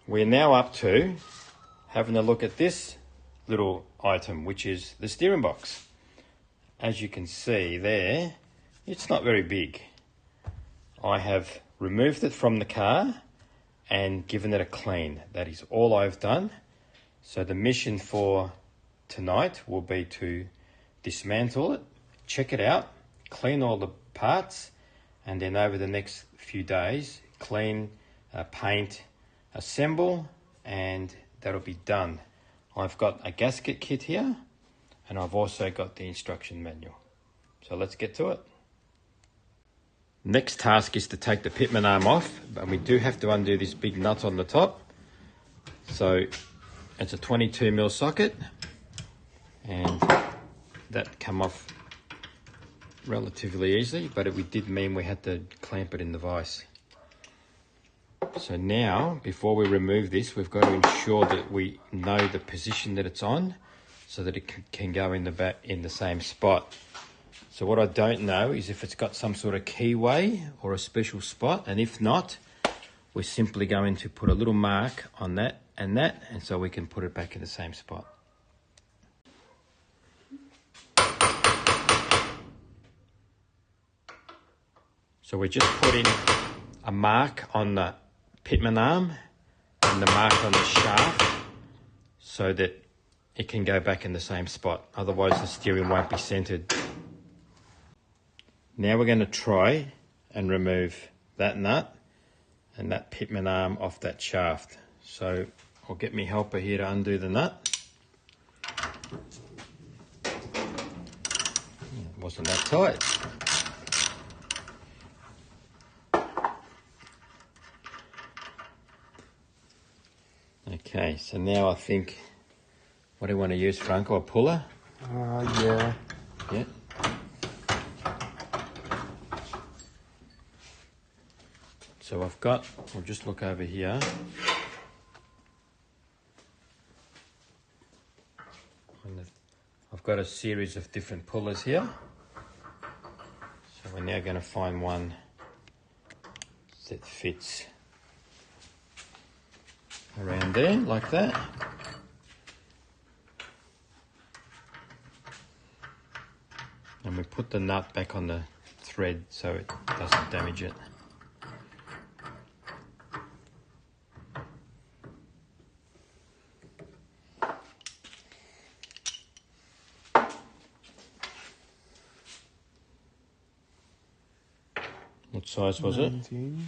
we're now up to having a look at this little item, which is the steering box. As you can see there, it's not very big. I have removed it from the car and given it a clean. That is all I've done. So the mission for tonight will be to dismantle it, check it out, clean all the parts, and then over the next few days, clean, paint, assemble, and that'll be done. I've got a gasket kit here, and I've also got the instruction manual. So let's get to it. Next task is to take the pitman arm off, but we do have to undo this big nut on the top. So it's a 22mm socket, and that come off relatively easily, but it did mean we had to clamp it in the vise. So now, before we remove this, we've got to ensure that we know the position that it's on so that it can go in the same spot. So what I don't know is if it's got some sort of keyway or a special spot, and if not, we're simply going to put a little mark on that, and so we can put it back in the same spot. So we're just putting a mark on the pitman arm and the mark on the shaft so that it can go back in the same spot. Otherwise the steering won't be centered. Now we're going to try and remove that nut and that pitman arm off that shaft. So I'll get my helper here to undo the nut. It wasn't that tight. Okay, so now I think, what do you want to use, Franco? A puller? Yeah. Yeah. So we'll just look over here. I've got a series of different pullers here. So we're now going to find one that fits around there, like that. And we put the nut back on the thread so it doesn't damage it. What size was 19. it?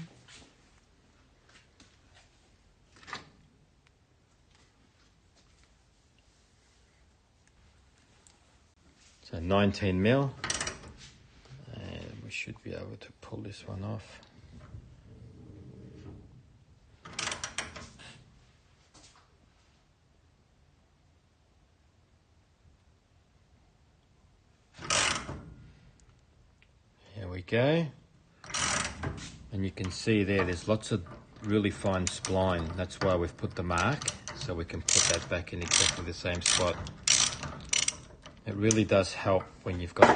So 19mm, and we should be able to pull this one off. Here we go. And you can see there's lots of really fine spline. That's why we've put the mark, so we can put that back in exactly the same spot. It really does help when you've got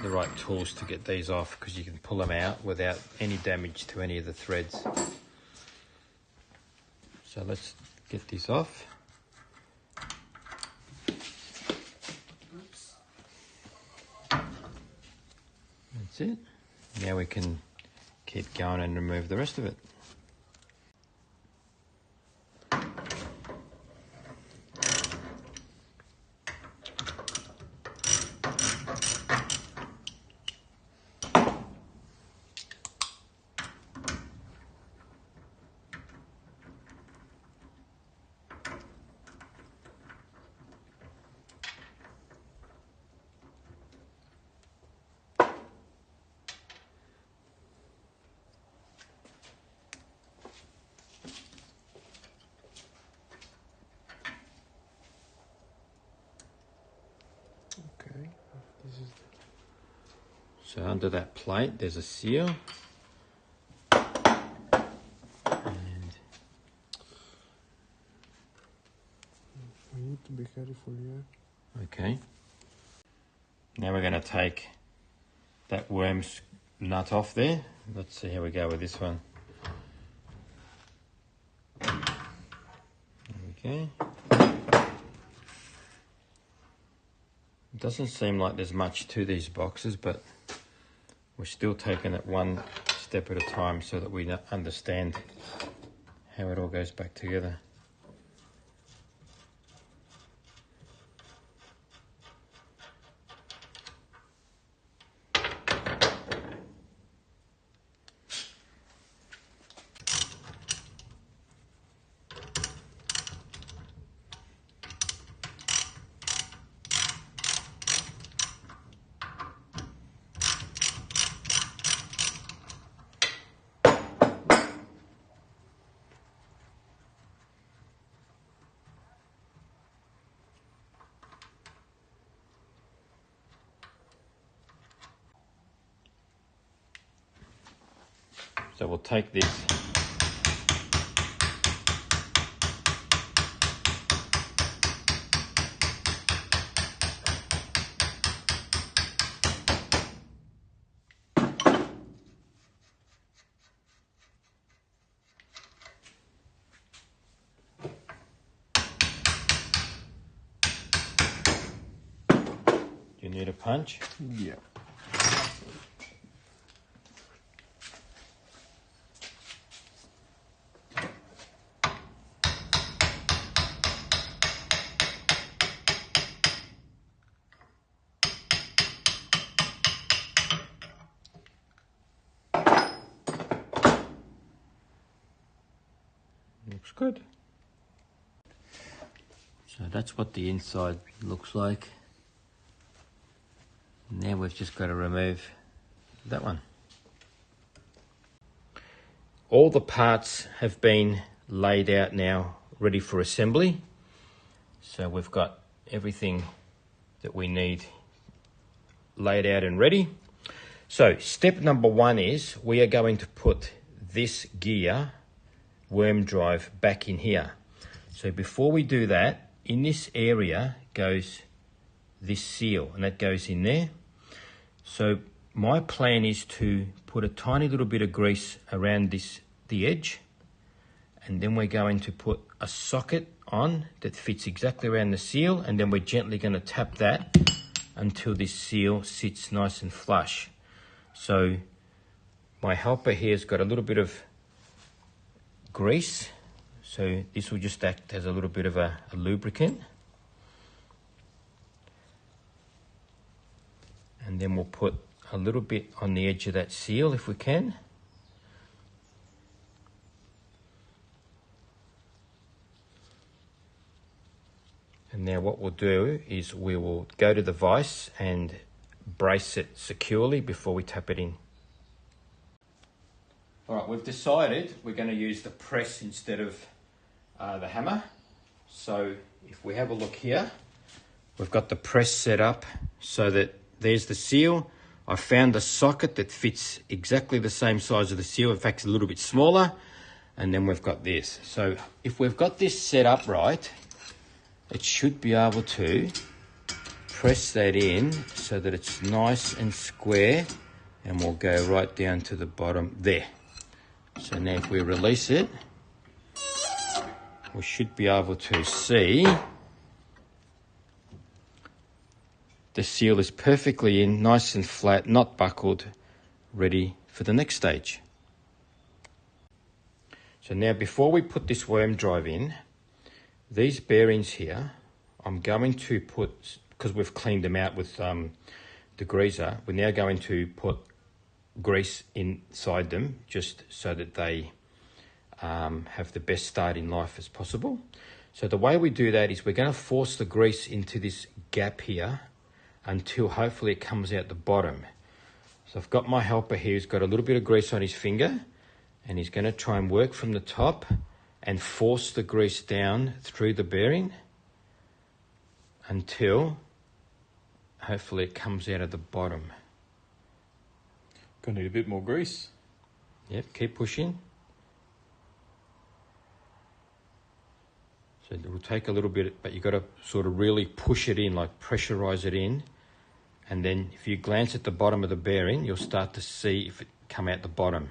the right tools to get these off, because you can pull them out without any damage to any of the threads. So let's get this off. That's it. Now we can keep going and remove the rest of it. Okay, this is. So under that plate, there's a seal. And We need to be careful here. okay. Now we're going to take that worm's nut off there. Let's see how we go with this one. Okay. It doesn't seem like there's much to these boxes, but we're still taking it one step at a time so that we understand how it all goes back together. So we'll take this Do you need a punch? Yeah. Looks good. So that's what the inside looks like. Now we've just got to remove that one. All the parts have been laid out now, ready for assembly. So we've got everything that we need laid out and ready. So step number one is we are going to put this gear worm drive back in here. So before we do that, in this area goes this seal, and that goes in there. So my plan is to put a tiny little bit of grease around the edge, and then we're going to put a socket on that fits exactly around the seal, and then we're gently going to tap that until this seal sits nice and flush. So my helper here has got a little bit of grease, so this will just act as a little bit of a lubricant. And then we'll put a little bit on the edge of that seal if we can. And now what we'll do is we will go to the vise and brace it securely before we tap it in. All right, we've decided we're going to use the press instead of the hammer. So if we have a look here, we've got the press set up so that there's the seal. I found a socket that fits exactly the same size of the seal. In fact, it's a little bit smaller. And then we've got this. So if we've got this set up right, it should be able to press that in so that it's nice and square, and we'll go right down to the bottom there. So now if we release it, we should be able to see the seal is perfectly in, nice and flat, not buckled, ready for the next stage. So now before we put this worm drive in, these bearings here, I'm going to put, because we've cleaned them out with the greaser, we're now going to put grease inside them just so that they have the best start in life as possible. So the way we do that is we're going to force the grease into this gap here until hopefully it comes out the bottom. So I've got my helper here who's got a little bit of grease on his finger, and he's going to try and work from the top and force the grease down through the bearing until hopefully it comes out of the bottom. Gonna need a bit more grease. Yep, keep pushing. So it will take a little bit, but you've got to sort of really push it in, like pressurize it in. And then if you glance at the bottom of the bearing, you'll start to see if it come out the bottom.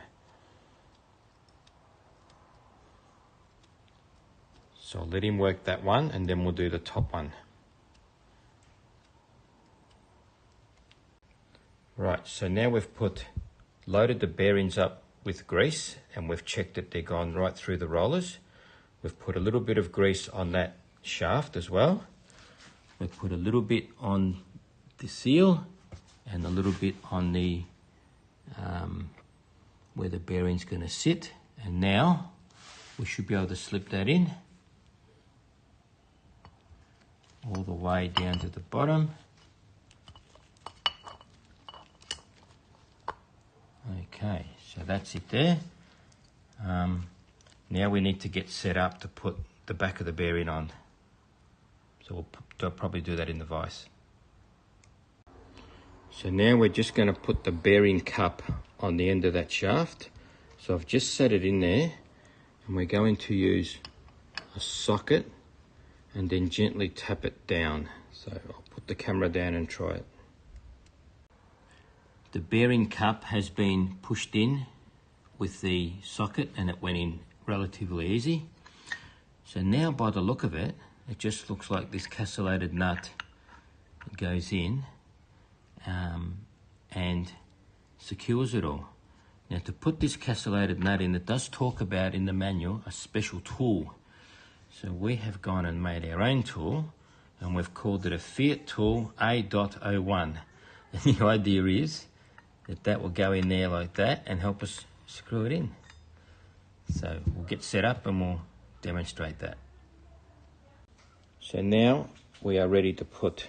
So I'll let him work that one and then we'll do the top one. Right, so now we've loaded the bearings up with grease and we've checked that they're gone right through the rollers. We've put a little bit of grease on that shaft as well. We've put a little bit on the seal and a little bit on the where the bearing's going to sit. And now we should be able to slip that in all the way down to the bottom. Okay, so that's it there. Now we need to get set up to put the back of the bearing on. So we'll probably do that in the vise. So now we're just going to put the bearing cup on the end of that shaft. So I've just set it in there and we're going to use a socket and then gently tap it down. So I'll put the camera down and try it. The bearing cup has been pushed in with the socket and it went in relatively easy. So now by the look of it, it just looks like this castellated nut goes in and secures it all. Now to put this castellated nut in, it does talk about in the manual a special tool. So we have gone and made our own tool and we've called it a Fiat tool A.01. And the idea is that will go in there like that and help us screw it in. So we'll get set up and we'll demonstrate that. So now we are ready to put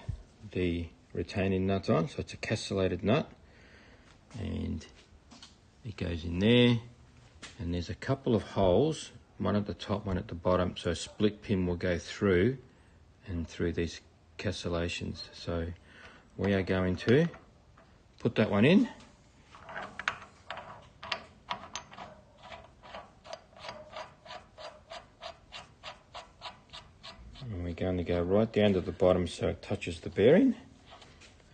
the retaining nut on. So it's a castellated nut and it goes in there and there's a couple of holes, one at the top, one at the bottom, so a split pin will go through and through these castellations. So we are going to put that one in. And we're going to go right down to the bottom so it touches the bearing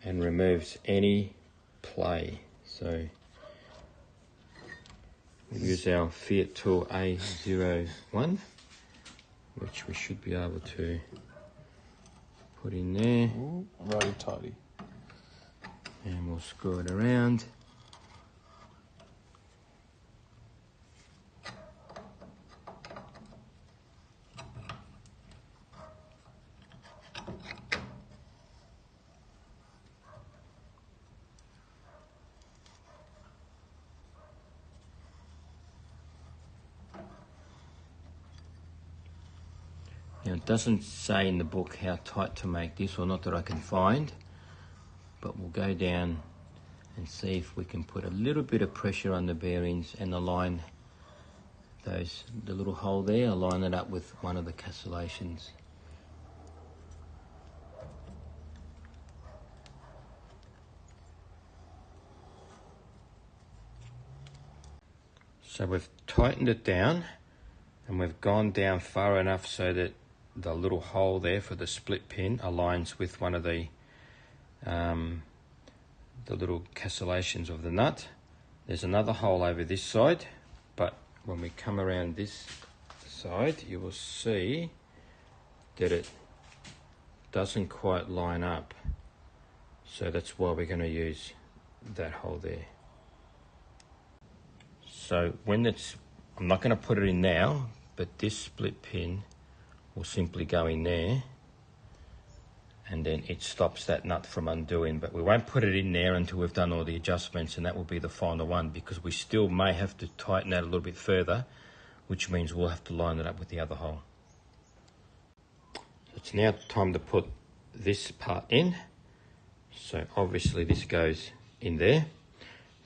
and removes any play. So we'll use our Fiat tool A01, which we should be able to put in there. Ooh, very tidy. And we'll screw it around. Now it doesn't say in the book how tight to make this, or not that I can find, but we'll go down and see if we can put a little bit of pressure on the bearings and align the little hole there, align it up with one of the castellations. So we've tightened it down and we've gone down far enough so that the little hole there for the split pin aligns with one of the little castellations of the nut. There's another hole over this side, but when we come around this side you will see that it doesn't quite line up, so that's why we're going to use that hole there. So I'm not going to put it in now, but this split pin will simply go in there and then it stops that nut from undoing, but we won't put it in there until we've done all the adjustments, and that will be the final one, because we still may have to tighten that a little bit further, which means we'll have to line it up with the other hole. It's now time to put this part in. So obviously this goes in there,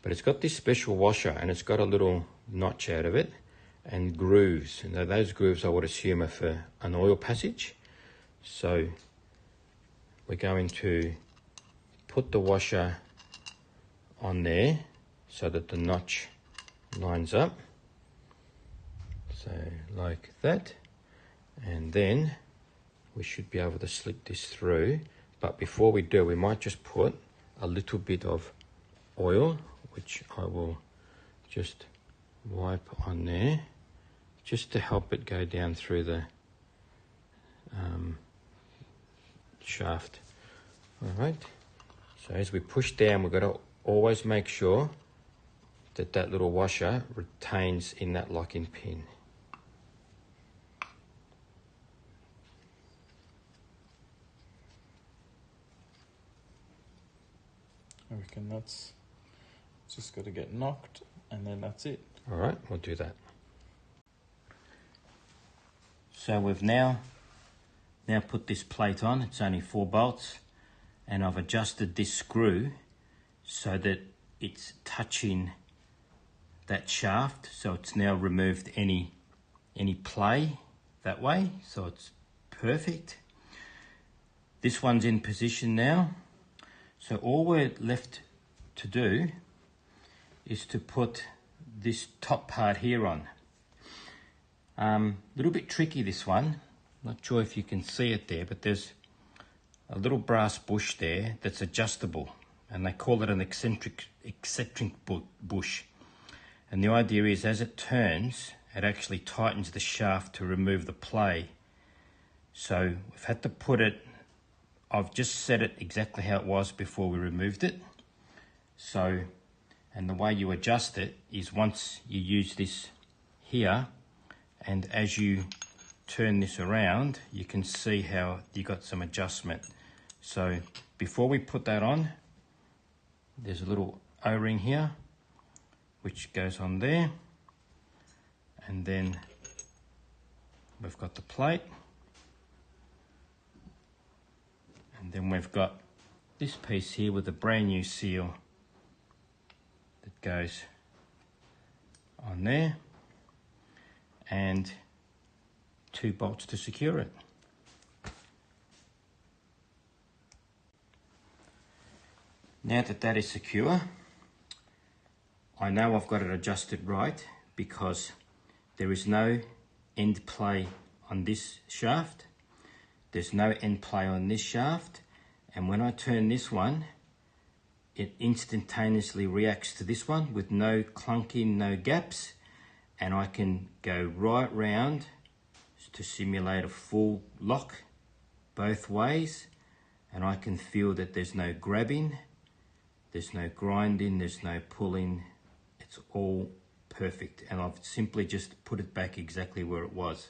but it's got this special washer and it's got a little notch out of it and grooves. Now those grooves I would assume are for an oil passage. So we're going to put the washer on there so that the notch lines up. So like that. And then we should be able to slip this through. But before we do, we might just put a little bit of oil, which I will just wipe on there, just to help it go down through the shaft. All right, so as we push down, we've got to always make sure that that little washer retains in that locking pin. I reckon that's just got to get knocked, and then that's it. All right, we'll do that. So we've now put this plate on. It's only 4 bolts, and I've adjusted this screw so that it's touching that shaft, so it's now removed any play that way, so it's perfect. This one's in position now, so all we're left to do is to put this top part here on. A little bit tricky, this one. Not sure if you can see it there, but there's a little brass bush there that's adjustable, and they call it an eccentric bush. And the idea is, as it turns, it actually tightens the shaft to remove the play. So we've had to put it, I've just set it exactly how it was before we removed it. So, and the way you adjust it is once you use this here, and as you turn this around, you can see how you got some adjustment. So before we put that on, there's a little O-ring here, which goes on there. And then we've got the plate. And then we've got this piece here with a brand new seal that goes on there, and 2 bolts to secure it. Now that that is secure, I know I've got it adjusted right because there is no end play on this shaft. There's no end play on this shaft. And when I turn this one, it instantaneously reacts to this one with no clunking, no gaps. And I can go right round to simulate a full lock both ways. And I can feel that there's no grabbing, there's no grinding, there's no pulling. It's all perfect. And I've simply just put it back exactly where it was.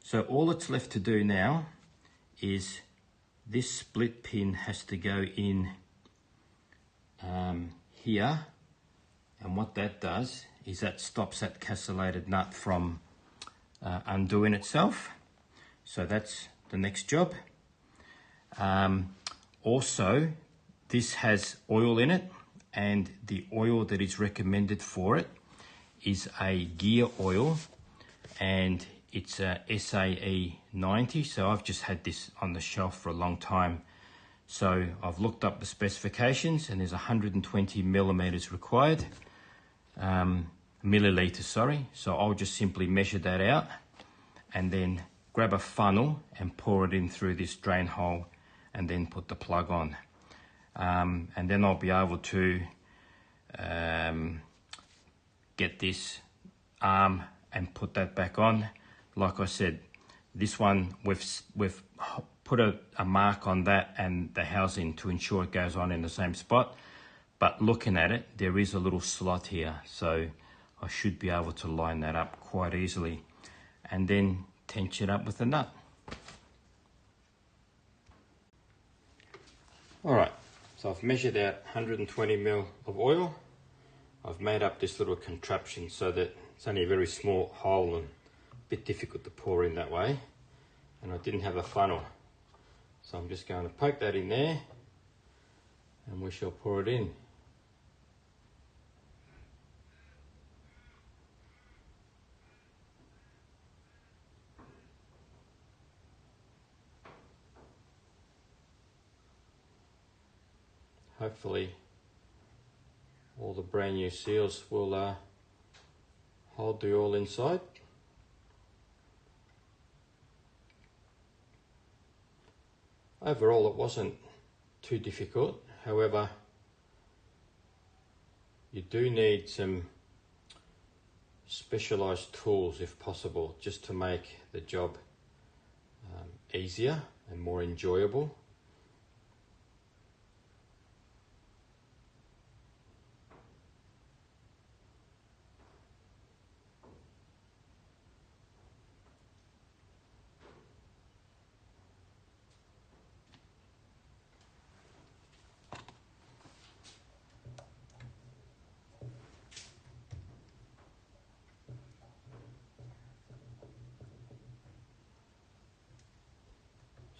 So all that's left to do now is this split pin has to go in here. And what that does is that stops that castellated nut from undoing itself. So that's the next job. Also, this has oil in it, and the oil that is recommended for it is a gear oil, and it's a SAE 90. So I've just had this on the shelf for a long time. So I've looked up the specifications, and there's 120 millimeters required. Milliliters, sorry. So I'll just simply measure that out and then grab a funnel and pour it in through this drain hole and then put the plug on. And then I'll be able to get this arm and put that back on. Like I said, this one we've put a mark on that and the housing to ensure it goes on in the same spot. But looking at it, there is a little slot here, so I should be able to line that up quite easily and then tension it up with a nut. All right, so I've measured out 120 ml of oil. I've made up this little contraption so that it's only a very small hole and a bit difficult to pour in that way. And I didn't have a funnel. So I'm just going to poke that in there and we shall pour it in. Hopefully all the brand new seals will hold the oil inside. Overall it wasn't too difficult, however you do need some specialised tools if possible just to make the job easier and more enjoyable.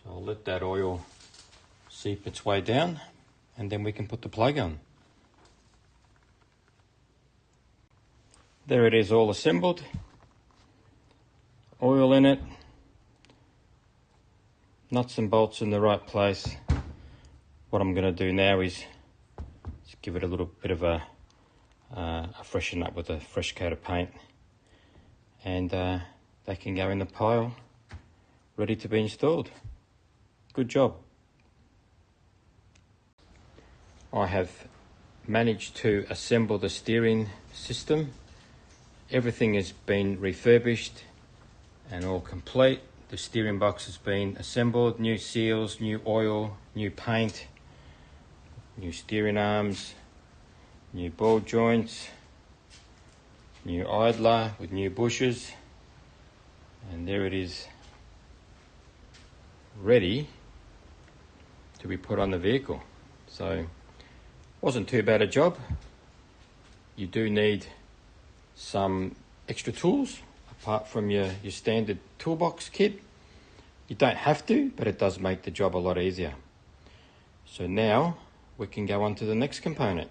So I'll let that oil seep its way down and then we can put the plug on. There it is, all assembled. Oil in it. Nuts and bolts in the right place. What I'm going to do now is just give it a little bit of a freshen up with a fresh coat of paint. And they can go in the pile, ready to be installed. Good job. I have managed to assemble the steering system. Everything has been refurbished and all complete. The steering box has been assembled, new seals, new oil, new paint, new steering arms, new ball joints, new idler with new bushes, and there it is, ready to be put on the vehicle. So wasn't too bad a job. You do need some extra tools apart from your standard toolbox kit. You don't have to, but it does make the job a lot easier. So now we can go on to the next component.